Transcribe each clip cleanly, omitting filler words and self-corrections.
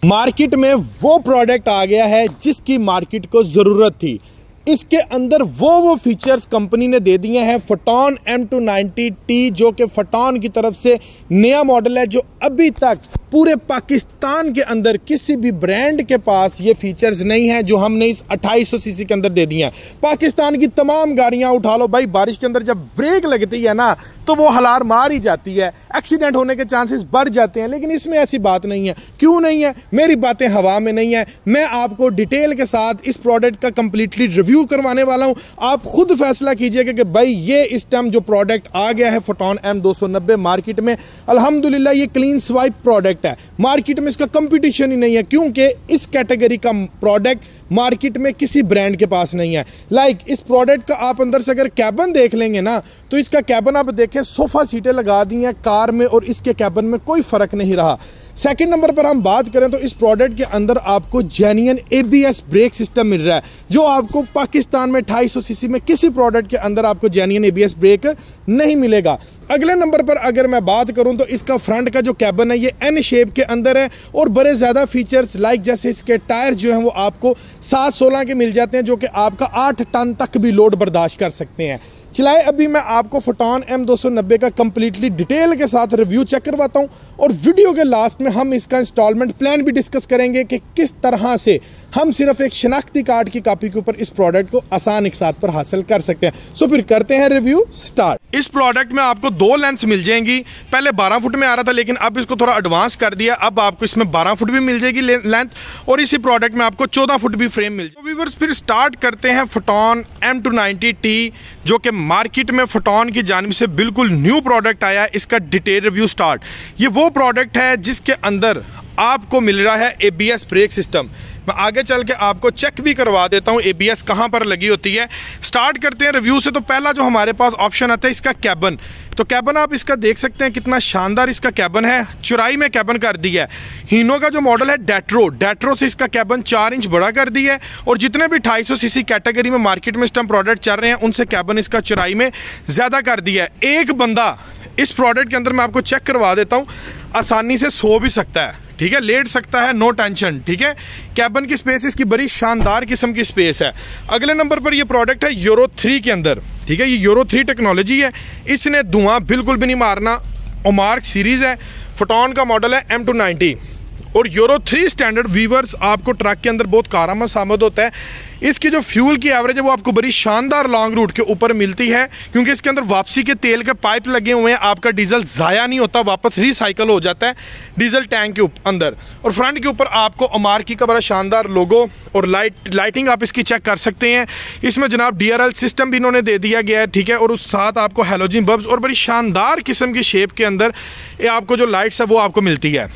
Market में वो product आ गया है जिसकी मार्केट को ज़रूरत थी। इसके अंदर वो फीचर्स कंपनी ने दे दिए हैं। फोटॉन M290T जो कि फोटॉन की तरफ से नया मॉडल है, जो अभी तक पूरे पाकिस्तान के अंदर किसी भी ब्रांड के पास ये फीचर्स नहीं है जो हमने इस 2800 सीसी के अंदर दे दिए हैं। पाकिस्तान की तमाम गाड़ियां उठा लो भाई, बारिश के अंदर जब ब्रेक लगती है ना तो वो हलार मार ही जाती है, एक्सीडेंट होने के चांसेस बढ़ जाते हैं। लेकिन इसमें ऐसी बात नहीं है। क्यों नहीं है? मेरी बातें हवा में नहीं है। मैं आपको डिटेल के साथ इस प्रोडक्ट का कंप्लीटली रिव्यू करवाने वाला हूं। आप खुद फैसला कीजिएगा कि भाई ये इस टाइम जो प्रोडक्ट आ गया है फोटॉन M290 मार्केट में, अल्हम्दुलिल्लाह ये क्लीन स्वाइप प्रोडक्ट है। मार्केट में इसका कंपटीशन ही नहीं है, क्योंकि इस कैटेगरी का प्रोडक्ट मार्केट में किसी ब्रांड के पास नहीं है। इस प्रोडक्ट का आप अंदर से अगर कैबिन देख लेंगे ना तो इसका कैबिन आप देखें, सोफा सीटें लगा दी हैं कार में और इसके कैबिन में कोई फर्क नहीं रहा। सेकंड नंबर पर हम बात करें तो इस प्रोडक्ट के अंदर आपको जेन्युइन ABS ब्रेक सिस्टम मिल रहा है, जो आपको पाकिस्तान में 250 सीसी में किसी प्रोडक्ट के अंदर आपको जेन्युइन ABS ब्रेक नहीं मिलेगा। अगले नंबर पर अगर मैं बात करूं तो इसका फ्रंट का जो कैबिन है ये N शेप के अंदर है और बड़े ज़्यादा फीचर्स जैसे इसके टायर जो हैं वो आपको 7/16 के मिल जाते हैं, जो कि आपका 8 टन तक भी लोड बर्दाश्त कर सकते हैं। चलाए अभी मैं आपको फोटॉन M290 का कंप्लीटली डिटेल के साथ रिव्यू चेक करवाता हूं और वीडियो के लास्ट में हम इसका इंस्टॉलमेंट प्लान भी डिस्कस करेंगे कि किस तरह से हम सिर्फ एक शनाख्ती कार्ड की कॉपी के ऊपर इस प्रोडक्ट को आसान एक साथ पर हासिल कर सकते हैं। सो फिर करते हैं रिव्यू स्टार्ट। इस प्रोडक्ट में आपको 2 लेंथ मिल जाएंगी। पहले 12 फुट में आ रहा था, लेकिन अब इसको थोड़ा एडवांस कर दिया। अब आपको इसमें 12 फुट भी मिल जाएगी लेंथ और इसी प्रोडक्ट में आपको 14 फुट भी फ्रेम मिल जाएगी। व्यूअर्स फिर स्टार्ट करते हैं फोटॉन M290T जो कि मार्केट में फोटॉन की जानिब से बिल्कुल न्यू प्रोडक्ट आया है। इसका डिटेल रिव्यू स्टार्ट। ये वो प्रोडक्ट है जिसके अंदर आपको मिल रहा है ABS ब्रेक सिस्टम। मैं आगे चल के आपको चेक भी करवा देता हूं ABS कहां पर लगी होती है। स्टार्ट करते हैं रिव्यू से। तो पहला जो हमारे पास ऑप्शन आता है इसका कैबिन। तो कैबिन आप इसका देख सकते हैं कितना शानदार इसका कैबिन है, चौड़ाई में कैबिन कर दी है। हीनो का जो मॉडल है डेट्रो से इसका कैबिन 4 इंच बड़ा कर दी है और जितने भी 250 सीसी कैटेगरी में मार्केट में इस टाइम प्रोडक्ट चल रहे हैं उनसे कैबिन इसका चौड़ाई में ज़्यादा कर दिया है। एक बंदा इस प्रोडक्ट के अंदर मैं आपको चेक करवा देता हूँ आसानी से सो भी सकता है, ठीक है, लेट सकता है, नो टेंशन, ठीक है। कैबिन की स्पेस इसकी बड़ी शानदार किस्म की स्पेस है। अगले नंबर पर ये प्रोडक्ट है यूरो 3 के अंदर, ठीक है। ये यूरो 3 टेक्नोलॉजी है, इसने धुआं बिल्कुल भी नहीं मारना। ओमार्क सीरीज है, फोटॉन का मॉडल है M290 और यूरो 3 स्टैंडर्ड व्यूअर्स आपको ट्रक के अंदर बहुत कारआमद साबित होता है। इसकी जो फ्यूल की एवरेज है वो आपको बड़ी शानदार लॉन्ग रूट के ऊपर मिलती है, क्योंकि इसके अंदर वापसी के तेल के पाइप लगे हुए हैं। आपका डीजल ज़ाया नहीं होता, वापस रिसाइकल हो जाता है डीजल टैंक के अंदर। और फ्रंट के ऊपर आपको ओमार्की का बड़ा शानदार लोगो और लाइटिंग आप इसकी चेक कर सकते हैं। इसमें जनाब DRL सिस्टम भी इन्होंने दे दिया गया है, ठीक है। और उस साथ आपको हैलोजन बल्ब्स और बड़ी शानदार किस्म की शेप के अंदर ये आपको जो लाइट्स है वो आपको मिलती है।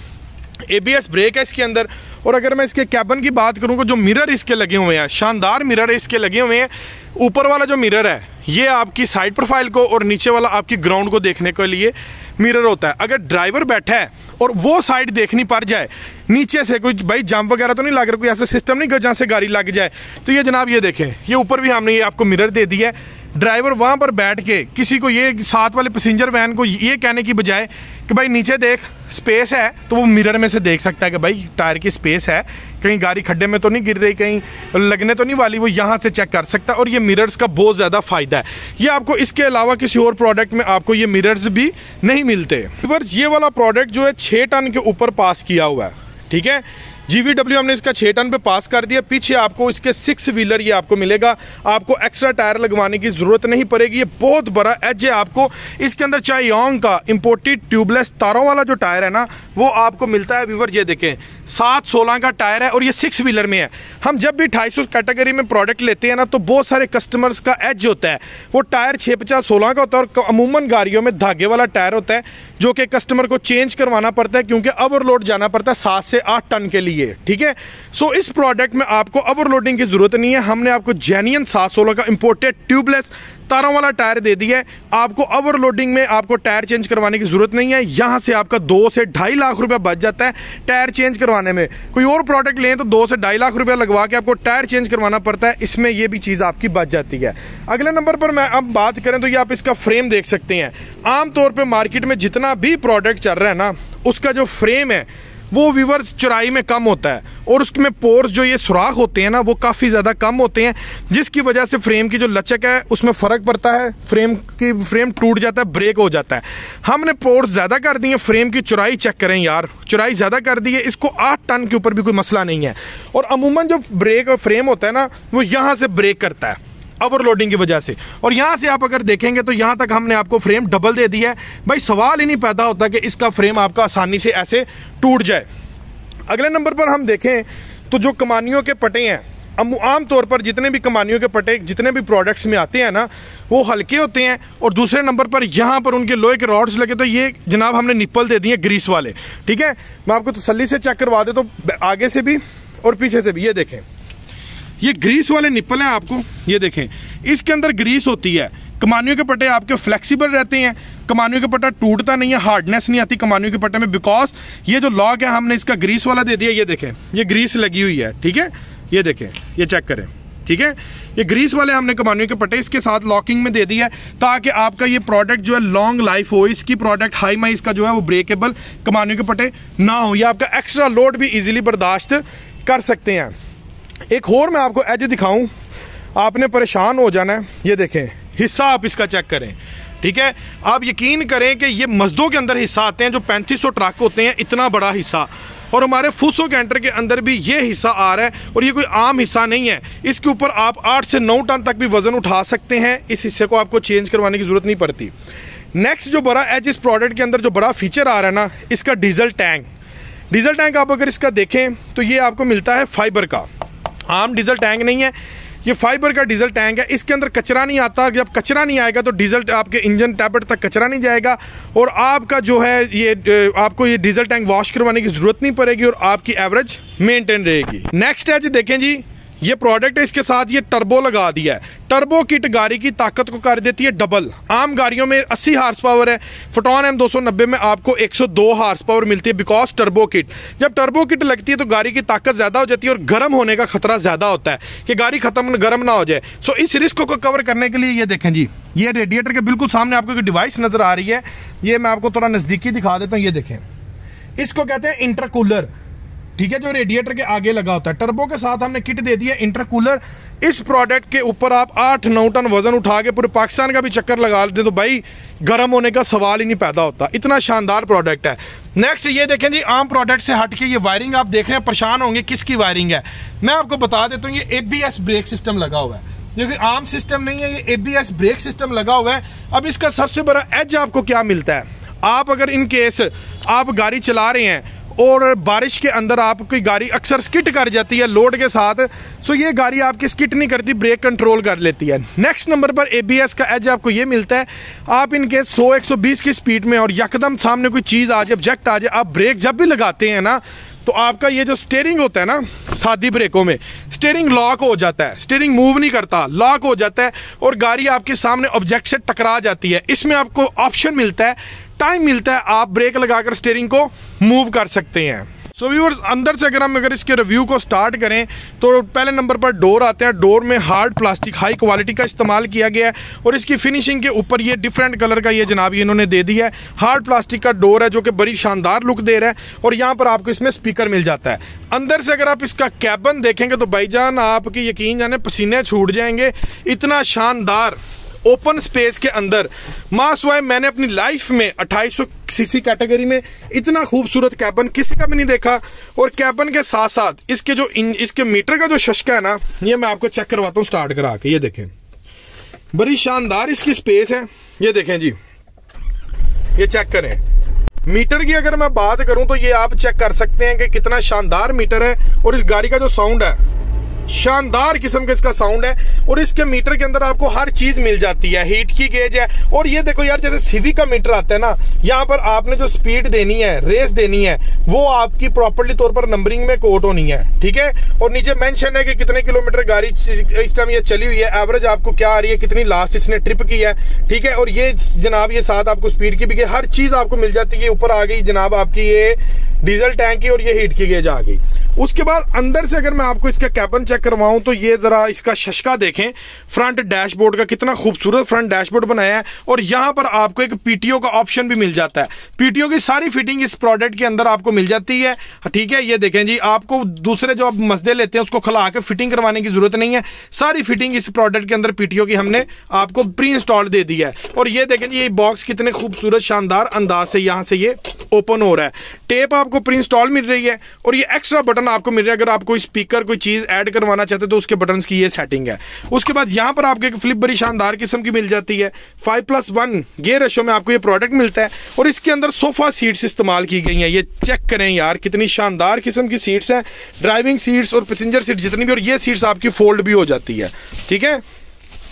ABS ब्रेक है इसके अंदर। और अगर मैं इसके कैबिन की बात करूँ तो जो मिरर इसके लगे हुए हैं, शानदार मिरर इसके लगे हुए हैं। ऊपर वाला जो मिरर है ये आपकी साइड प्रोफाइल को और नीचे वाला आपकी ग्राउंड को देखने के लिए मिरर होता है। अगर ड्राइवर बैठा है और वो साइड देखनी पड़ जाए, नीचे से कोई भाई जंप वगैरह तो नहीं लग रहा, कोई ऐसा सिस्टम नहीं जहाँ से गाड़ी लग जाए, तो ये जनाब ये देखें, ये ऊपर भी हमने ये आपको मिरर दे दिया है। ड्राइवर वहाँ पर बैठ के किसी को ये साथ वाले पैसेंजर वैन को ये कहने की बजाय कि भाई नीचे देख स्पेस है, तो वो मिरर में से देख सकता है कि भाई टायर की स्पेस है, कहीं गाड़ी खड्डे में तो नहीं गिर रही, कहीं लगने तो नहीं वाली, वो यहाँ से चेक कर सकता है। और ये मिरर्स का बहुत ज़्यादा फ़ायदा है। ये आपको इसके अलावा किसी और प्रोडक्ट में आपको ये मिरर्स भी नहीं मिलते। ये वाला प्रोडक्ट जो है 6 टन के ऊपर पास किया हुआ है, ठीक है। GVW हमने इसका 6 टन पे पास कर दिया। पीछे आपको इसके 6 व्हीलर ये आपको मिलेगा, आपको एक्स्ट्रा टायर लगवाने की जरूरत नहीं पड़ेगी। ये बहुत बड़ा एज है आपको इसके अंदर। चायोंग का इंपोर्टेड ट्यूबलेस तारों वाला जो टायर है ना वो आपको मिलता है। व्यूअर ये देखें 7/16 का टायर है और ये 6 व्हीलर में है। हम जब भी 250 कैटेगरी में प्रोडक्ट लेते हैं ना तो बहुत सारे कस्टमर्स का एज होता है वो टायर 650/16 का होता है और अमूमन गाड़ियों में धागे वाला टायर होता है जो कि कस्टमर को चेंज करवाना पड़ता है, क्योंकि ओवरलोड जाना पड़ता है 7 से 8 टन के लिए, ठीक है। सो इस प्रोडक्ट में आपको ओवरलोडिंग की जरूरत नहीं है। हमने आपको जेन्युइन 7/16 का इंपोर्टेड ट्यूबलेस तारों वाला टायर दे दिया है। आपको ओवरलोडिंग में आपको टायर चेंज करवाने की जरूरत नहीं है। यहाँ से आपका 2 से 2.5 लाख रुपया बच जाता है टायर चेंज करवाने में। कोई और प्रोडक्ट लें तो 2 से 2.5 लाख रुपया लगवा के आपको टायर चेंज करवाना पड़ता है, इसमें ये भी चीज़ आपकी बच जाती है। अगले नंबर पर मैं अब बात करें तो ये आप इसका फ्रेम देख सकते हैं। आमतौर पर मार्केट में जितना भी प्रोडक्ट चल रहा है ना उसका जो फ्रेम है वो व्यूअर्स चौड़ाई में कम होता है और उसमें पोर्स जो ये सुराख होते हैं ना वो काफ़ी ज़्यादा कम होते हैं, जिसकी वजह से फ्रेम की जो लचक है उसमें फ़र्क पड़ता है, फ्रेम टूट जाता है, ब्रेक हो जाता है। हमने पोर्स ज़्यादा कर दिए, फ्रेम की चौड़ाई चेक करें यार, चौड़ाई ज़्यादा कर दी है, इसको 8 टन के ऊपर भी कोई मसला नहीं है। और अमूमन जो ब्रेक और फ्रेम होता है ना वो यहाँ से ब्रेक करता है ओवरलोडिंग की वजह से, और यहाँ से आप अगर देखेंगे तो यहाँ तक हमने आपको फ्रेम डबल दे दिया है। भाई सवाल ही नहीं पैदा होता कि इसका फ्रेम आपका आसानी से ऐसे टूट जाए। अगले नंबर पर हम देखें तो जो कमानियों के पटे हैं, आम तौर पर जितने भी कमानियों के पटे जितने भी प्रोडक्ट्स में आते हैं ना वो हल्के होते हैं, और दूसरे नंबर पर यहाँ पर उनके लोहे के रॉड्स लगे, तो ये जनाब हमने निप्पल दे दिए ग्रीस वाले। ठीक है, मैं आपको तसल्ली से चेक करवा दे तो आगे से भी और पीछे से भी, ये देखें ये ग्रीस वाले निप्पल हैं आपको, ये देखें इसके अंदर ग्रीस होती है। कमानियों के पट्टे आपके फ्लेक्सिबल रहते हैं, कमानियों के पट्टा टूटता नहीं है, हार्डनेस नहीं आती कमानियों के पट्टे में, बिकॉज ये जो लॉक है हमने इसका ग्रीस वाला दे दिया। ये देखें ये ग्रीस लगी हुई है, ठीक है, ये देखें, ये चेक करें, ठीक है, ये ग्रीस वाले हमने कमानियों के पट्टे इसके साथ लॉकिंग में दे दिया है ताकि आपका ये प्रोडक्ट जो है लॉन्ग लाइफ हो, इसकी प्रोडक्ट हाई माई इसका जो है वो ब्रेकेबल कमानियों के पट्टे ना हो, या आपका एक्स्ट्रा लोड भी इजीली बर्दाश्त कर सकते हैं। एक और मैं आपको एज दिखाऊं, आपने परेशान हो जाना है। ये देखें हिस्सा आप इसका चेक करें, ठीक है, आप यकीन करें कि ये मस्दों के अंदर हिस्सा आते हैं जो 3500 ट्रक होते हैं, इतना बड़ा हिस्सा, और हमारे फुसो कैंटर के अंदर भी ये हिस्सा आ रहा है, और ये कोई आम हिस्सा नहीं है। इसके ऊपर आप 8 से 9 टन तक भी वजन उठा सकते हैं, इस हिस्से को आपको चेंज करवाने की जरूरत नहीं पड़ती। नेक्स्ट जो बड़ा एज इस प्रोडक्ट के अंदर जो बड़ा फीचर आ रहा है ना, इसका डीजल टैंक। डीजल टैंक आप अगर इसका देखें तो ये आपको मिलता है फाइबर का, आम डीजल टैंक नहीं है, ये फाइबर का डीजल टैंक है। इसके अंदर कचरा नहीं आता, जब कचरा नहीं आएगा तो डीजल आपके इंजन टैबलेट तक कचरा नहीं जाएगा, और आपका जो है ये आपको ये डीजल टैंक वॉश करवाने की जरूरत नहीं पड़ेगी, और आपकी एवरेज मेंटेन रहेगी। नेक्स्ट है जी, देखें जी ये प्रोडक्ट है, इसके साथ ये टर्बो लगा दिया है। टर्बो किट गाड़ी की ताकत को कर देती है डबल। आम गाड़ियों में 80 हार्स पावर है, फोटोन M290 में आपको 102 हार्स पावर मिलती है, बिकॉज टर्बो किट। जब टर्बो किट लगती है तो गाड़ी की ताकत ज्यादा हो जाती है और गर्म होने का खतरा ज्यादा होता है कि गाड़ी खत्म गर्म ना हो जाए। सो इस रिस्क को कवर करने के लिए ये देखें जी, ये रेडिएटर के बिल्कुल सामने आपको एक डिवाइस नजर आ रही है, ये मैं आपको थोड़ा नजदीकी दिखा देता हूँ। ये देखें, इसको कहते हैं इंटरकूलर, ठीक है, जो रेडिएटर के आगे लगा होता है। टर्बो के साथ हमने किट दे दी है इंटरकूलर। इस प्रोडक्ट के ऊपर आप 8-9 टन वजन उठा के पूरे पाकिस्तान का भी चक्कर लगा लेते तो भाई गर्म होने का सवाल ही नहीं पैदा होता, इतना शानदार प्रोडक्ट है। नेक्स्ट ये देखें जी, आम प्रोडक्ट से हट के ये वायरिंग आप देख रहे हैं, परेशान होंगे किसकी वायरिंग है। मैं आपको बता देता हूँ, ये ABS ब्रेक सिस्टम लगा हुआ है, जो कि आम सिस्टम नहीं है, ये ABS ब्रेक सिस्टम लगा हुआ है। अब इसका सबसे बड़ा एज आपको क्या मिलता है, आप अगर इन केस आप गाड़ी चला रहे हैं और बारिश के अंदर आपकी गाड़ी अक्सर स्किट कर जाती है लोड के साथ, सो ये गाड़ी आपकी स्किट नहीं करती, ब्रेक कंट्रोल कर लेती है। नेक्स्ट नंबर पर ABS का एज आपको ये मिलता है, आप इनके 100-120 की स्पीड में और यकदम सामने कोई चीज़ आ जाए, ऑब्जेक्ट आ जाए, आप ब्रेक जब भी लगाते हैं ना तो आपका ये जो स्टीयरिंग होता है ना, सादी ब्रेकों में स्टीयरिंग लॉक हो जाता है, स्टीयरिंग मूव नहीं करता, लॉक हो जाता है और गाड़ी आपके सामने ऑब्जेक्ट से टकरा जाती है। इसमें आपको ऑप्शन मिलता है, टाइम मिलता है, आप ब्रेक लगाकर स्टीयरिंग को मूव कर सकते हैं। सो व्यूअर्स, अंदर से अगर इसके रिव्यू को स्टार्ट करें तो पहले नंबर पर डोर आते हैं। डोर में हार्ड प्लास्टिक हाई क्वालिटी का इस्तेमाल किया गया है, और इसकी फिनिशिंग के ऊपर ये डिफरेंट कलर का ये जनाब ये इन्होंने दे दिया है। हार्ड प्लास्टिक का डोर है जो कि बड़ी शानदार लुक दे रहा है, और यहाँ पर आपको इसमें स्पीकर मिल जाता है। अंदर से अगर आप इसका कैबिन देखेंगे तो भाईजान आपकी यकीन जाने पसीने छूट जाएंगे, इतना शानदार ओपन स्पेस के अंदर मासवाए मैंने अपनी लाइफ में 2800 सीसी कैटेगरी में इतना खूबसूरत कैबिन किसी का भी नहीं देखा। और कैबिन के साथ साथ इसके जो इसके मीटर का जो शशका है ना, ये मैं आपको चेक करवाता हूँ स्टार्ट करा के। ये देखें, बड़ी शानदार इसकी स्पेस है। ये देखें जी, ये चेक करें। मीटर की अगर मैं बात करूं तो ये आप चेक कर सकते हैं कि कितना शानदार मीटर है, और इस गाड़ी का जो साउंड है शानदार किस्म का इसका साउंड है, और इसके मीटर के अंदर आपको हर चीज मिल जाती है। हीट की गेज है, और ये देखो यार, जैसे सीवी का मीटर आता है ना, यहाँ पर आपने जो स्पीड देनी है, रेस देनी है, वो आपकी प्रॉपर्ली तौर पर नंबरिंग में कोट होनी है, ठीक है। और नीचे मेंशन है कि कितने किलोमीटर गाड़ी इस टाइम ये चली हुई है, एवरेज आपको क्या आ रही है, कितनी लास्ट इसने ट्रिप की है, ठीक है। और ये जनाब ये साथ आपको स्पीड की भी हर चीज आपको मिल जाती है। ऊपर आ गई जनाब आपकी ये डीजल टैंक की, और ये हीट की गेज आ गई। उसके बाद अंदर से अगर मैं आपको इसका कैबिन चेक चेक करवाऊं तो ये जरा इसका शशका देखें, फ्रंट डैशबोर्ड का कितना खूबसूरत फ्रंट डैशबोर्ड बनाया है। और यहां पर आपको एक पीटीओ का ऑप्शन भी मिल जाता है। पीटीओ की सारी फिटिंग इस प्रोडक्ट के अंदर आपको मिल जाती है, ठीक है। ये देखें जी, आपको दूसरे जो आप मसदे लेते हैं उसको खुला के फिटिंग करवाने की जरूरत नहीं है। सारी फिटिंग इस प्रोडक्ट के अंदर पीटीओ की हमने आपको प्री इंस्टॉल्ड दे दी है। और ये देखें जी, ये बॉक्स कितने खूबसूरत शानदार अंदाज से यहां से ये ओपन हो रहा है। टेप आपको प्री इंस्टॉल मिल रही है और ये एक्स्ट्रा बटन आपको मिल रहा है। अगर आप कोई स्पीकर कोई चीज ऐड करवाना चाहते हैं तो उसके बटन्स की ये सेटिंग है। उसके बाद यहां पर आपको एक फ्लिप बड़ी शानदार किस्म की मिल जाती है। 5+1 गियर रेशो में आपको ये प्रोडक्ट मिलता है और इसके अंदर सोफा सीट्स इस्तेमाल की गई हैं। ये चेक करें यार, कितनी शानदार किस्म की सीट्स हैं, ड्राइविंग सीट्स और पैसेंजर सीट जितनी भी। और ये सीट्स आपकी फोल्ड भी हो जाती है, ठीक है।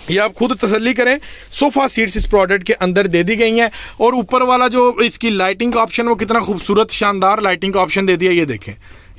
ये आप खुद तसल्ली करें, सोफा सीट्स इस प्रोडक्ट के अंदर दे दी गई हैं। और ऊपर वाला जो इसकी लाइटिंग का ऑप्शन, वो कितना खूबसूरत शानदार लाइटिंग का ऑप्शन दे दिया, ये देखें,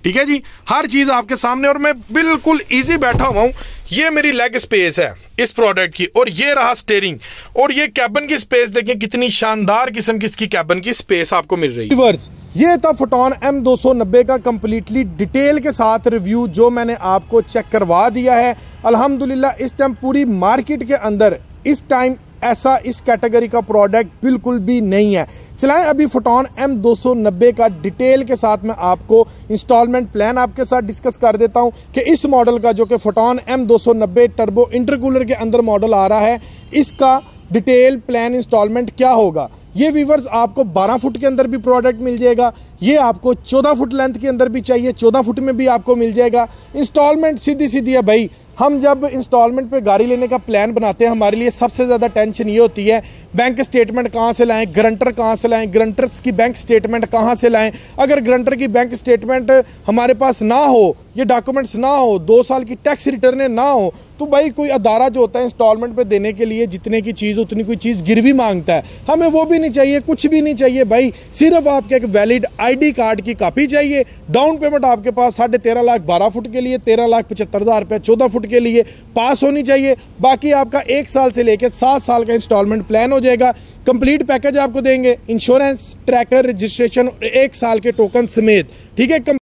ठीक है जी। हर चीज आपके सामने और मैं बिल्कुल इजी बैठा हुआ हूं। ये मेरी लेग स्पेस है इस प्रोडक्ट की और ये रहा स्टीयरिंग। और ये कैबिन की स्पेस देखें, कितनी शानदार किस्म की इसकी कैबिन की स्पेस आपको मिल रही है। ये था फोटॉन M290 का कंप्लीटली डिटेल के साथ रिव्यू जो मैंने आपको चेक करवा दिया है। अल्हम्दुलिल्लाह इस टाइम पूरी मार्केट के अंदर इस टाइम ऐसा इस कैटेगरी का प्रोडक्ट बिल्कुल भी नहीं है। चलाएं अभी फोटॉन M290 का डिटेल के साथ मैं आपको इंस्टॉलमेंट प्लान आपके साथ डिस्कस कर देता हूं कि इस मॉडल का जो कि फोटॉन M290 टर्बो इंटरकूलर के अंदर मॉडल आ रहा है, इसका डिटेल प्लान इंस्टॉलमेंट क्या होगा। ये व्यूअर्स आपको 12 फुट के अंदर भी प्रोडक्ट मिल जाएगा, ये आपको 14 फुट लेंथ के अंदर भी चाहिए 14 फुट में भी आपको मिल जाएगा। इंस्टॉलमेंट सीधी सीधी है भाई। हम जब इंस्टॉलमेंट पे गाड़ी लेने का प्लान बनाते हैं, हमारे लिए सबसे ज़्यादा टेंशन ये होती है बैंक स्टेटमेंट कहाँ से लाएं, गारंटर कहाँ से लाएं, गारंटर्स की बैंक स्टेटमेंट कहाँ से लाएं। अगर गारंटर की बैंक स्टेटमेंट हमारे पास ना हो, ये डॉक्यूमेंट्स ना हो, 2 साल की टैक्स रिटर्न ना हो, तो भाई कोई अदारा जो होता है इंस्टॉलमेंट पे देने के लिए जितने की चीज़ उतनी कोई चीज़ गिरवी मांगता है। हमें वो भी नहीं चाहिए, कुछ भी नहीं चाहिए भाई। सिर्फ आपके एक वैलिड ID कार्ड की कॉपी चाहिए। डाउन पेमेंट आपके पास 13.5 लाख 12 फुट के लिए, 13,75,000 रुपये 14 फुट के लिए पास होनी चाहिए। बाकी आपका 1 साल से लेकर 7 साल का इंस्टॉलमेंट प्लान हो जाएगा। कंप्लीट पैकेज आपको देंगे, इंश्योरेंस, ट्रैकर, रजिस्ट्रेशन, 1 साल के टोकन समेत, ठीक है।